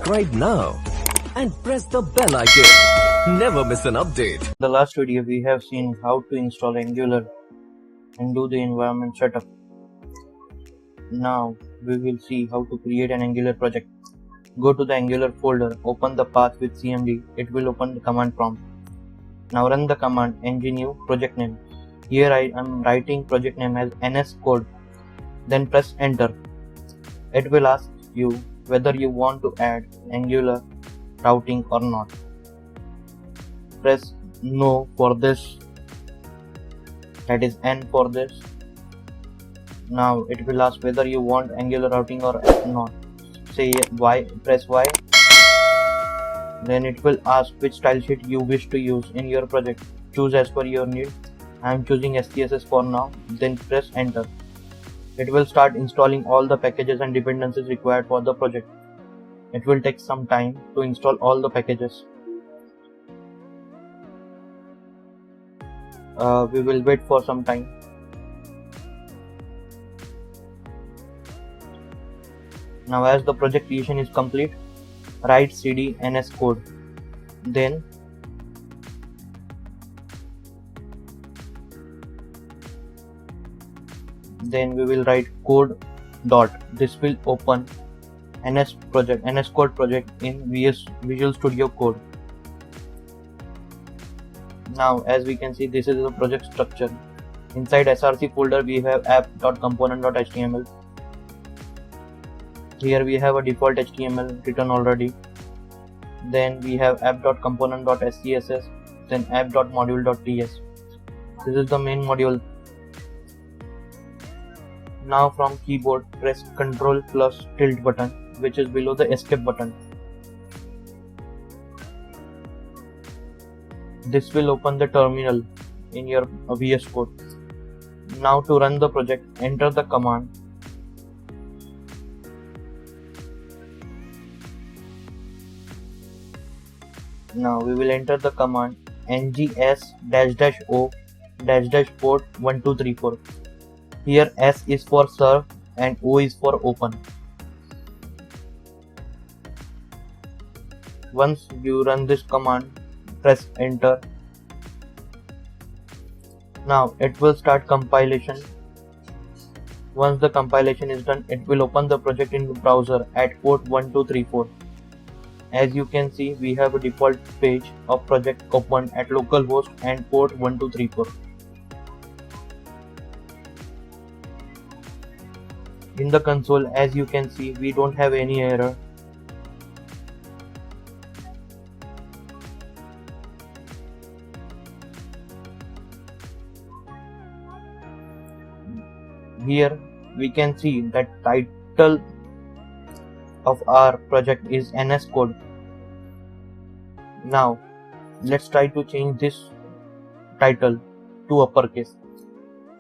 subscribe now and press the bell icon. Never miss an update. In the last video, we have seen how to install Angular and do the environment setup. Now we will see how to create an Angular project. Go to the Angular folder, open the path with cmd. It will open the command prompt. Now run the command ng-new project name. Here I am writing project name as nscode. Then press enter. It will ask you whether you want to add Angular routing or not. Press no for this, that is N for this. Now it will ask whether you want Angular routing or not. Say Y, press Y. Then it will ask which style sheet you wish to use in your project. Choose as per your need. I am choosing SPSS for now. Then press enter. It will start installing all the packages and dependencies required for the project. It will take some time to install all the packages. We will wait for some time. Now as the project creation is complete, write cd nscode. Then we will write code dot. This will open nscode project in Visual Studio Code. Now as we can see, this is the project structure. Inside src folder we have app.component.html. Here we have a default HTML written already. Then we have app.component.scss, then app.module.ts. This is the main module. Now from keyboard press Ctrl plus tilde button, which is below the escape button. This will open the terminal in your VS Code. Now to run the project, enter the command Now we will enter the command ngs-o port 1234. Here S is for serve and O is for open. Once you run this command, press enter. Now it will start compilation. Once the compilation is done, it will open the project in the browser at port 1234. As you can see, we have a default page of project open at localhost and port 1234. In the console, as you can see, we don't have any error. Here we can see that title of our project is nscode. Now let's try to change this title to uppercase.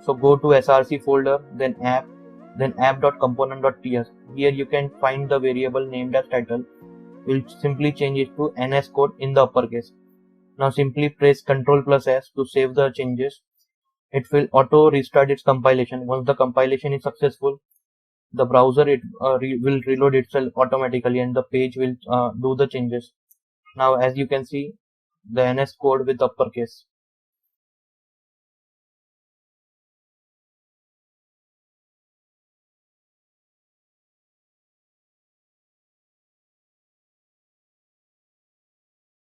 So go to src folder, then app.component.ts. Here you can find the variable named as title. We'll simply change it to nscode in the uppercase. Now simply press Ctrl plus S to save the changes. It will auto restart its compilation. Once the compilation is successful, the browser will reload itself automatically and the page will do the changes. Now as you can see, the nscode with uppercase.